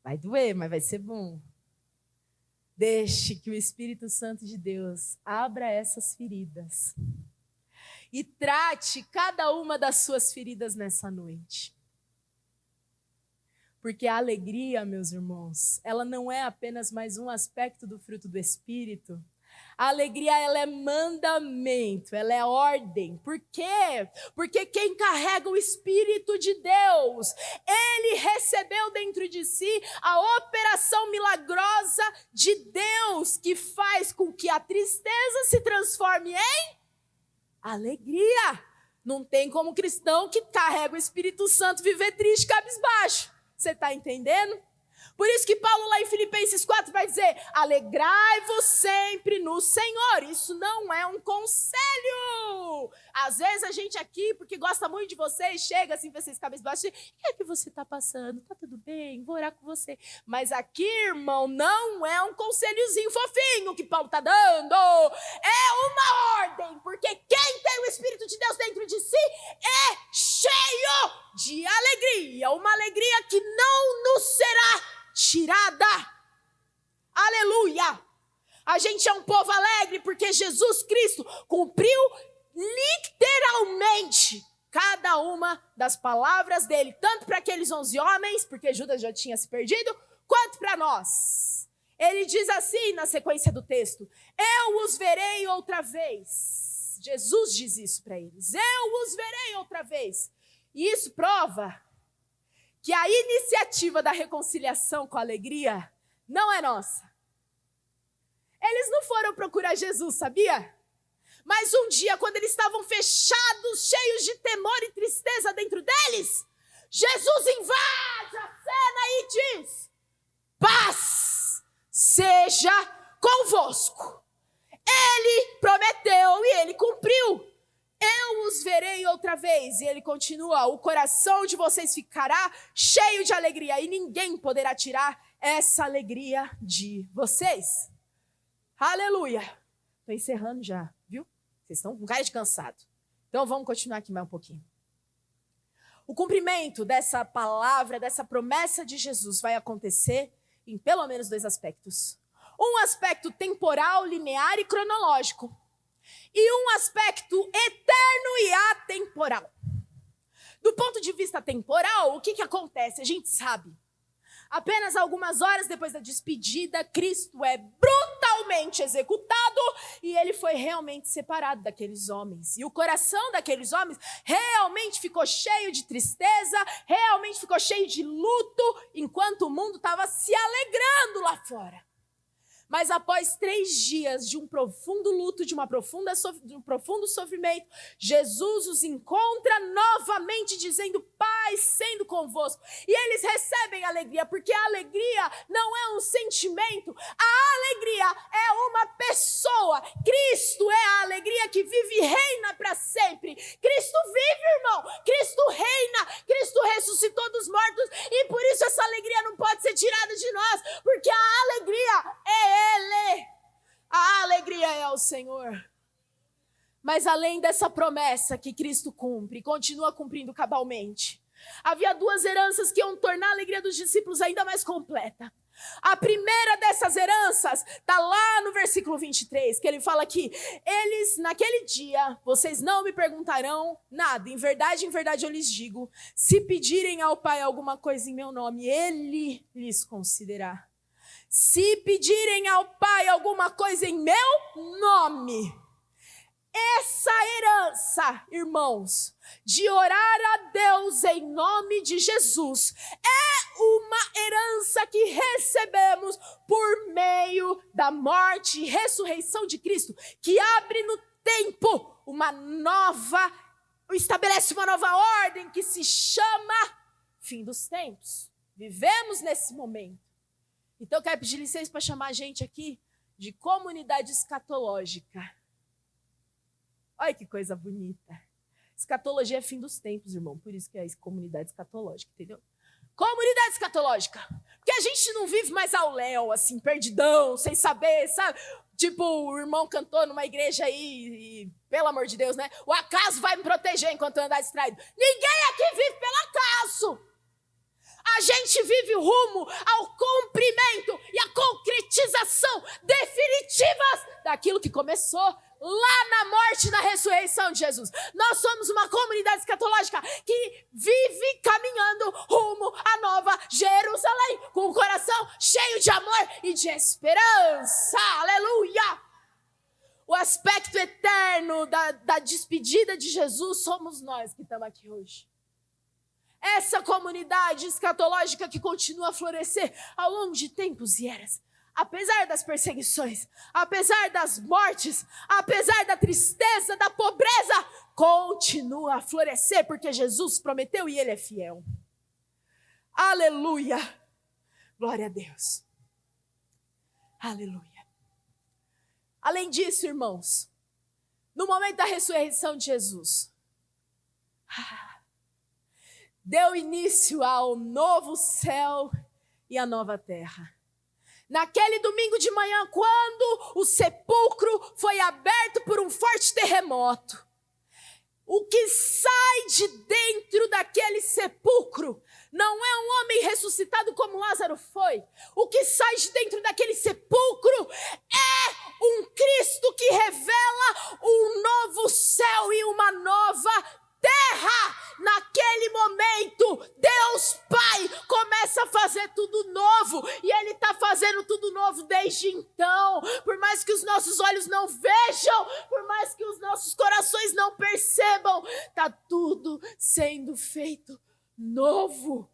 vai doer, mas vai ser bom. Deixe que o Espírito Santo de Deus abra essas feridas e trate cada uma das suas feridas nessa noite. Porque a alegria, meus irmãos, ela não é apenas mais um aspecto do fruto do Espírito. A alegria, ela é mandamento, ela é ordem. Por quê? Porque quem carrega o Espírito de Deus, ele recebeu dentro de si a operação milagrosa de Deus, que faz com que a tristeza se transforme em alegria. Não tem como cristão que carrega o Espírito Santo viver triste, cabisbaixo. Você está entendendo? Por isso que Paulo lá em Filipenses 4 vai dizer: alegrai-vos sempre no Senhor. Isso não é um conselho. Às vezes a gente aqui, porque gosta muito de vocês, chega assim para vocês, cabeça baixa, o que é que você está passando? Tá tudo bem? Vou orar com você. Mas aqui, irmão, não é um conselhozinho fofinho que Paulo está dando. É uma ordem, porque quem tem o Espírito de Deus dentro de si é cheio de alegria. Uma alegria que não nos será tirada. Aleluia! A gente é um povo alegre porque Jesus Cristo cumpriu literalmente cada uma das palavras dele, tanto para aqueles 11 homens, porque Judas já tinha se perdido, quanto para nós. Ele diz assim na sequência do texto: eu os verei outra vez. Jesus diz isso para eles: eu os verei outra vez. E isso prova que a iniciativa da reconciliação com a alegria não é nossa. Eles não foram procurar Jesus, sabia? Mas um dia, quando eles estavam fechados, cheios de temor e tristeza dentro deles, Jesus invade a cena e diz: paz seja convosco. Ele prometeu e ele cumpriu. Eu os verei outra vez. E ele continua: o coração de vocês ficará cheio de alegria e ninguém poderá tirar essa alegria de vocês. Aleluia. Estou encerrando já, viu? Vocês estão com cara de cansado. Então vamos continuar aqui mais um pouquinho. O cumprimento dessa palavra, dessa promessa de Jesus vai acontecer em pelo menos 2 aspectos. Um aspecto temporal, linear e cronológico. E um aspecto eterno e atemporal. Do ponto de vista temporal, o que acontece? A gente sabe. Apenas algumas horas depois da despedida, Cristo é brutalmente executado e ele foi realmente separado daqueles homens. E o coração daqueles homens realmente ficou cheio de tristeza, realmente ficou cheio de luto, enquanto o mundo estava se alegrando lá fora. Mas após 3 dias de um profundo luto, de um profundo sofrimento, Jesus os encontra novamente dizendo: paz sendo convosco. E eles recebem alegria, porque a alegria não é um sentimento, a alegria é uma pessoa. Cristo é a alegria que vive e reina para sempre. Cristo vive, irmão. Cristo reina. Cristo ressuscitou dos mortos e por isso essa alegria não pode ser tirada de nós, porque a alegria é Ele. A alegria é o Senhor. Mas além dessa promessa que Cristo cumpre, continua cumprindo cabalmente, havia 2 heranças que iam tornar a alegria dos discípulos ainda mais completa. A primeira dessas heranças está lá no versículo 23, que ele fala que eles, naquele dia, vocês não me perguntarão nada. Em verdade eu lhes digo, se pedirem ao Pai alguma coisa em meu nome, Ele lhes concederá. Se pedirem ao Pai alguma coisa em meu nome, essa herança, irmãos, de orar a Deus em nome de Jesus, é uma herança que recebemos por meio da morte e ressurreição de Cristo, que abre no tempo estabelece uma nova ordem que se chama fim dos tempos. Vivemos nesse momento. Então eu quero pedir licença para chamar a gente aqui de comunidade escatológica. Olha que coisa bonita. Escatologia é fim dos tempos, irmão. Por isso que é comunidade escatológica, entendeu? Comunidade escatológica. Porque a gente não vive mais ao léu, assim, perdidão, sem saber, sabe? Tipo, o irmão cantou numa igreja aí, e, pelo amor de Deus, né? O acaso vai me proteger enquanto eu andar distraído. Ninguém aqui vive pelo acaso. A gente vive rumo ao cumprimento e à concretização definitivas daquilo que começou lá na morte e na ressurreição de Jesus. Nós somos uma comunidade escatológica que vive caminhando rumo à nova Jerusalém, com o coração cheio de amor e de esperança. Aleluia! O aspecto eterno da despedida de Jesus somos nós que estamos aqui hoje. Essa comunidade escatológica que continua a florescer ao longo de tempos e eras. Apesar das perseguições, apesar das mortes, apesar da tristeza, da pobreza, continua a florescer, porque Jesus prometeu e Ele é fiel. Aleluia! Glória a Deus. Aleluia. Além disso, irmãos, no momento da ressurreição de Jesus, deu início ao novo céu e a nova terra. Naquele domingo de manhã, quando o sepulcro foi aberto por um forte terremoto, o que sai de dentro daquele sepulcro não é um homem ressuscitado como Lázaro foi. O que sai de dentro daquele sepulcro é um Cristo que revela um novo céu e uma nova terra. Naquele momento, Deus Pai começa a fazer tudo novo, e Ele está fazendo tudo novo desde então. Por mais que os nossos olhos não vejam, por mais que os nossos corações não percebam, está tudo sendo feito novo.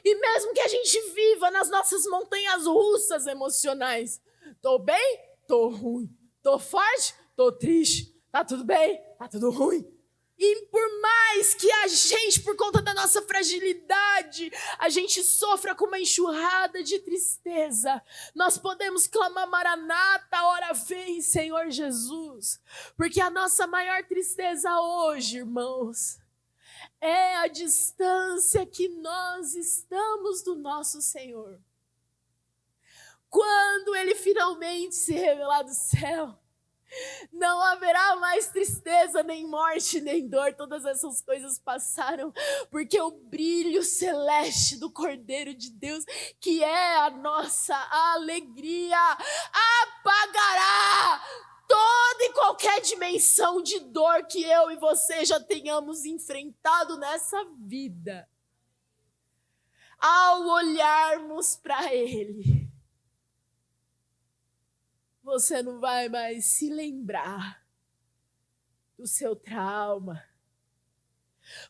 E mesmo que a gente viva nas nossas montanhas russas emocionais, tô bem, tô ruim, tô forte, tô triste, tá tudo bem, tá tudo ruim. E por mais que a gente, por conta da nossa fragilidade, a gente sofra com uma enxurrada de tristeza, nós podemos clamar: Maranata, ora vem, Senhor Jesus. Porque a nossa maior tristeza hoje, irmãos, é a distância que nós estamos do nosso Senhor. Quando Ele finalmente se revelar do céu, não haverá mais tristeza, nem morte, nem dor. Todas essas coisas passaram, porque o brilho celeste do Cordeiro de Deus, que é a nossa alegria, apagará toda e qualquer dimensão de dor que eu e você já tenhamos enfrentado nessa vida. Ao olharmos para Ele, você não vai mais se lembrar do seu trauma.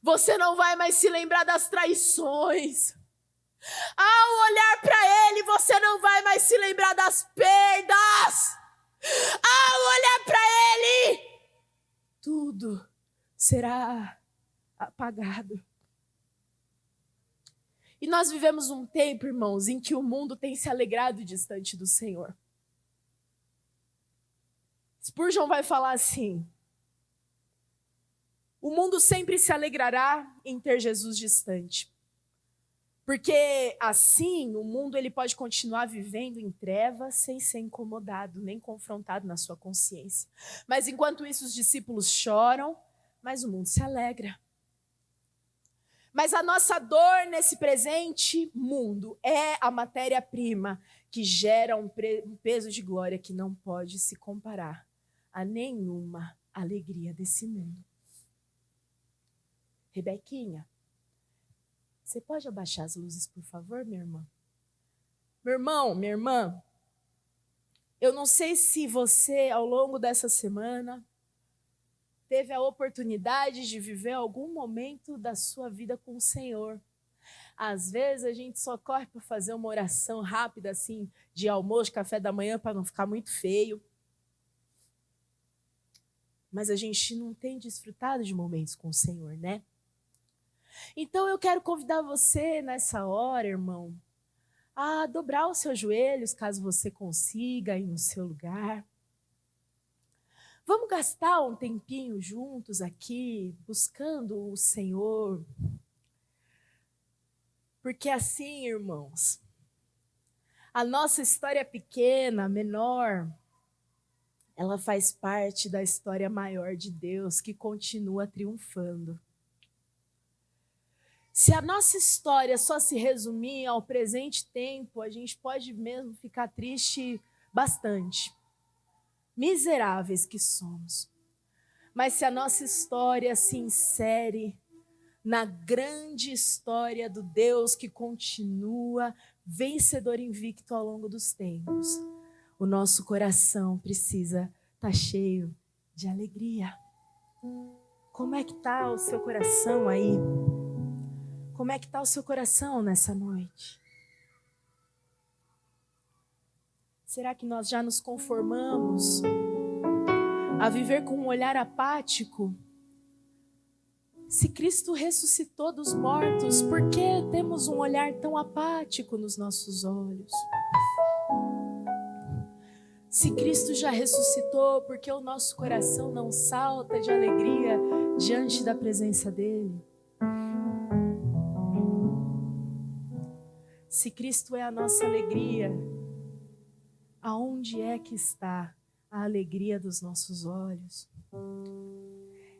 Você não vai mais se lembrar das traições. Ao olhar para Ele, você não vai mais se lembrar das perdas. Ao olhar para Ele, tudo será apagado. E nós vivemos um tempo, irmãos, em que o mundo tem se alegrado distante do Senhor. Spurgeon vai falar assim: o mundo sempre se alegrará em ter Jesus distante. Porque assim o mundo ele pode continuar vivendo em trevas sem ser incomodado, nem confrontado na sua consciência. Mas enquanto isso os discípulos choram, mas o mundo se alegra. Mas a nossa dor nesse presente mundo é a matéria-prima que gera um peso de glória que não pode se comparar a nenhuma alegria desse mundo. Rebequinha, você pode abaixar as luzes, por favor, minha irmã? Meu irmão, minha irmã, eu não sei se você, ao longo dessa semana, teve a oportunidade de viver algum momento da sua vida com o Senhor. Às vezes a gente só corre para fazer uma oração rápida, assim, de almoço, café da manhã, para não ficar muito feio. Mas a gente não tem desfrutado de momentos com o Senhor, né? Então eu quero convidar você nessa hora, irmão, a dobrar os seus joelhos, caso você consiga ir no seu lugar. Vamos gastar um tempinho juntos aqui, buscando o Senhor. Porque assim, irmãos, a nossa história pequena, menor, ela faz parte da história maior de Deus que continua triunfando. Se a nossa história só se resumir ao presente tempo, a gente pode mesmo ficar triste bastante. Miseráveis que somos. Mas se a nossa história se insere na grande história do Deus que continua vencedor invicto ao longo dos tempos, o nosso coração precisa estar cheio de alegria. Como é que está o seu coração aí? Como é que está o seu coração nessa noite? Será que nós já nos conformamos a viver com um olhar apático Se Cristo ressuscitou dos mortos, por que temos um olhar tão apático nos nossos olhos? Se Cristo já ressuscitou, por que o nosso coração não salta de alegria diante da presença dele? Se Cristo é a nossa alegria, aonde é que está a alegria dos nossos olhos?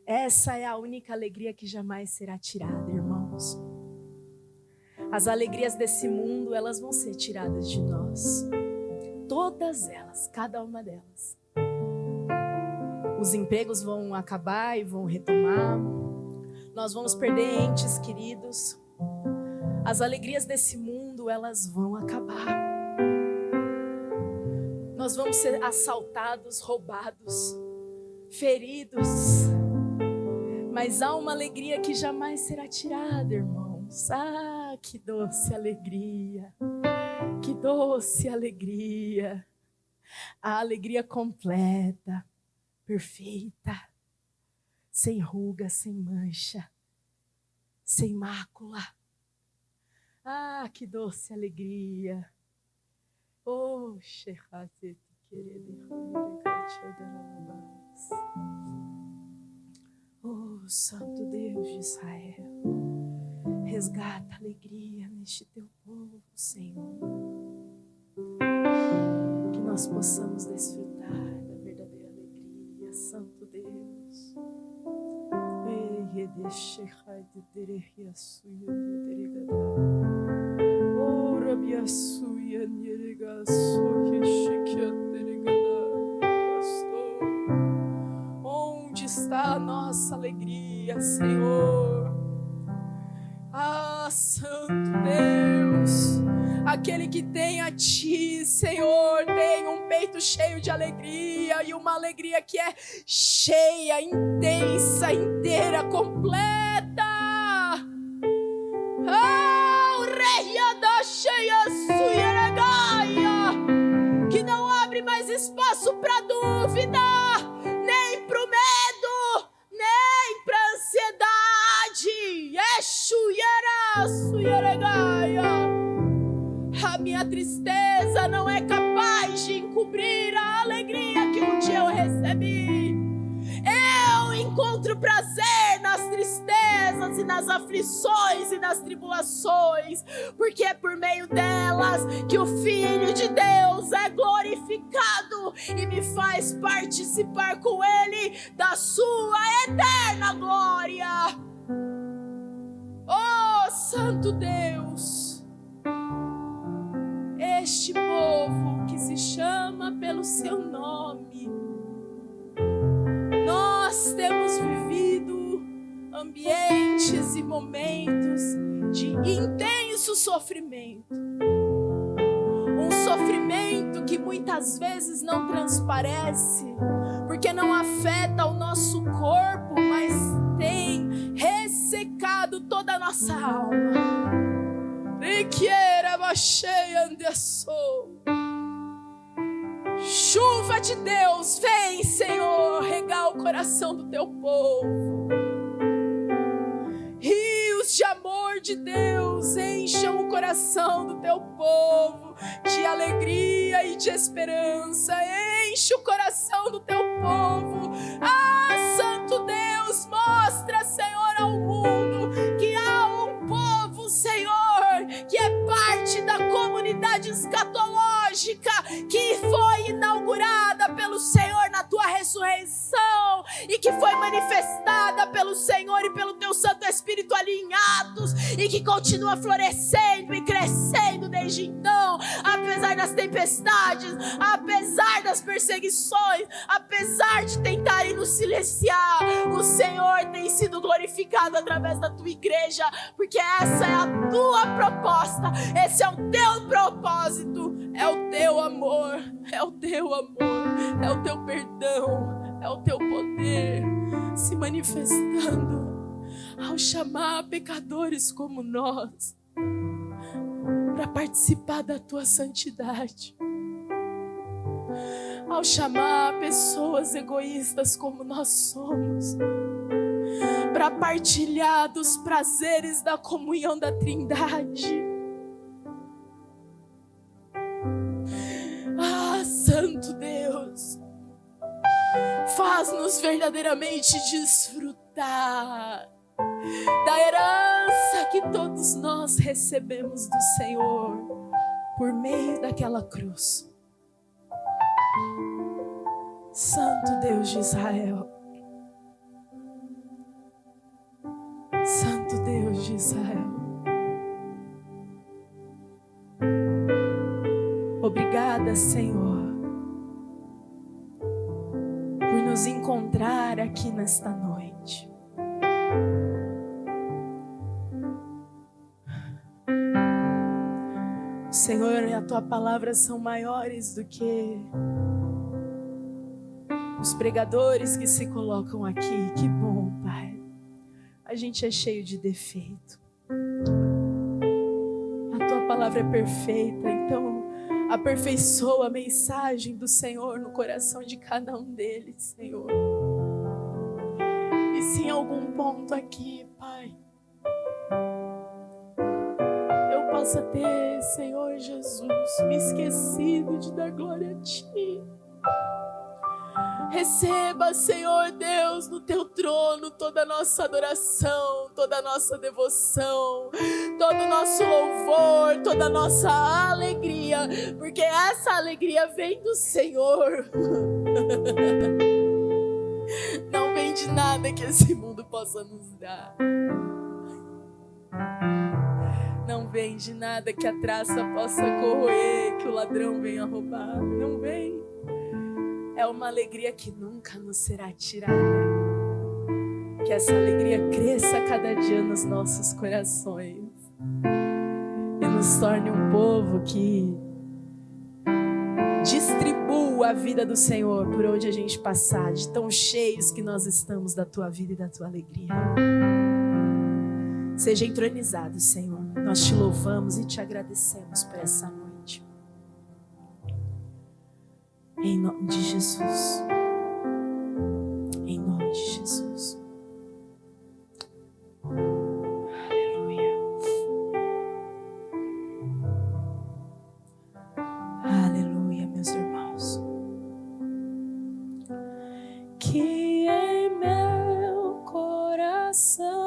Essa é a única alegria que jamais será tirada, irmãos. As alegrias desse mundo, elas vão ser tiradas de nós. Todas elas, cada uma delas. Os empregos vão acabar e vão retomar. Nós vamos perder entes queridos. As alegrias desse mundo, elas vão acabar. Nós vamos ser assaltados, roubados, feridos. Mas há uma alegria que jamais será tirada, irmãos. Ah, que doce alegria. Que doce alegria. A alegria completa, perfeita, sem ruga, sem mancha, sem mácula. Ah, que doce alegria. Oh, Shechazet, querido. Oh, Santo Deus de Israel, resgata a alegria neste teu povo, Senhor. Que nós possamos desfrutar da verdadeira alegria, Santo Deus. Onde está a nossa alegria, Senhor? Ah, Santo Deus, aquele que tem a Ti, Senhor, tem um peito cheio de alegria, e uma alegria que é cheia, intensa, inteira, completa. Ah, o Rei da cheia suieregaia, que não abre mais espaço para dúvida, nem para o medo, nem para a ansiedade. Exuiera suieregaia. A minha tristeza não é capaz de encobrir a alegria que um dia eu recebi. Eu encontro prazer nas tristezas e nas aflições e nas tribulações, porque é por meio delas que o Filho de Deus é glorificado e me faz participar com Ele da sua eterna glória. Oh, Santo Deus, este povo que se chama pelo seu nome, nós temos vivido ambientes e momentos de intenso sofrimento. Um sofrimento que muitas vezes não transparece, porque não afeta o nosso corpo, mas tem ressecado toda a nossa alma. Chuva de Deus, vem, Senhor, regar o coração do teu povo. Rios de amor de Deus encham o coração do teu povo de alegria e de esperança. Enche o coração do teu povo. Ah, Santo Deus, mostra, Senhor, ao mundo que há um povo, Senhor, que é parte da comunidade escatológica que foi inaugurada pelo Senhor na tua ressurreição e que foi manifestada pelo Senhor e pelo teu Santo Espírito ali em Atos, e que continua florescendo e crescendo desde então, apesar das tempestades, apesar das perseguições, apesar de tentarem nos silenciar. O Senhor tem sido glorificado através da tua igreja, porque essa é a tua proposta, esse é o teu propósito, é o teu amor, é o teu amor, é o teu perdão, é o teu poder se manifestando ao chamar pecadores como nós para participar da tua santidade, ao chamar pessoas egoístas como nós somos para partilhar dos prazeres da comunhão da Trindade. Ah, Santo Deus, faz-nos verdadeiramente desfrutar da herança que todos nós recebemos do Senhor por meio daquela cruz. Santo Deus de Israel, Santo Deus de Israel, obrigada, Senhor, por nos encontrar aqui nesta noite. O Senhor e a Tua palavra são maiores do que os pregadores que se colocam aqui. Que bom, Pai. A gente é cheio de defeito. A Tua palavra é perfeita, então aperfeiçoa a mensagem do Senhor no coração de cada um deles, Senhor. E se em algum ponto aqui, Pai, eu possa ter, Senhor Jesus, me esquecido de dar glória a Ti, receba, Senhor Deus, no Teu trono toda a nossa adoração, toda a nossa devoção, todo o nosso louvor, toda a nossa alegria, porque essa alegria vem do Senhor. Não vem de nada que esse mundo possa nos dar. Não vem de nada que a traça possa corroer, que o ladrão venha roubar. Não vem. É uma alegria que nunca nos será tirada. Que essa alegria cresça a cada dia nos nossos corações e nos torne um povo que distribua a vida do Senhor por onde a gente passar, de tão cheios que nós estamos da Tua vida e da Tua alegria. Seja entronizado, Senhor. Nós Te louvamos e Te agradecemos por essa noite. Em nome de Jesus. Em nome de Jesus. Aleluia. Aleluia, meus irmãos. Que em meu coração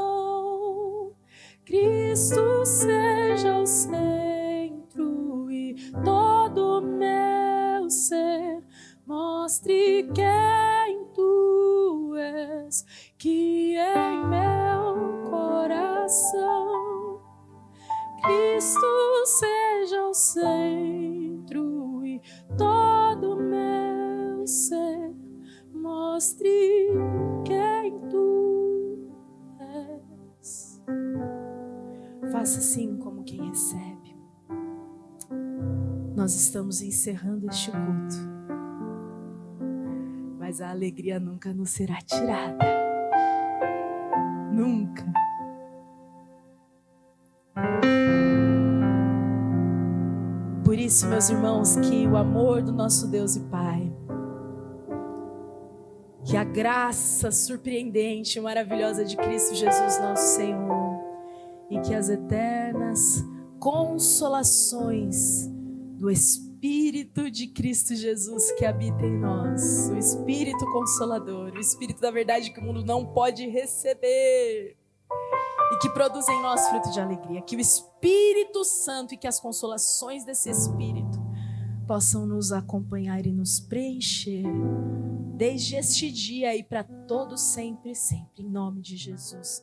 Cristo seja o centro e todo o meu ser mostre quem Tu és. Que em meu coração Cristo seja o centro e todo o meu ser mostre quem Tu és. Faça assim como quem recebe. Nós estamos encerrando este culto, mas a alegria nunca nos será tirada. Nunca. Por isso, meus irmãos, que o amor do nosso Deus e Pai, que a graça surpreendente e maravilhosa de Cristo Jesus, nosso Senhor, e que as eternas consolações do Espírito de Cristo Jesus que habita em nós, o Espírito Consolador, o Espírito da verdade que o mundo não pode receber e que produz em nós fruto de alegria, que o Espírito Santo e que as consolações desse Espírito possam nos acompanhar e nos preencher desde este dia e para todo sempre, sempre, em nome de Jesus.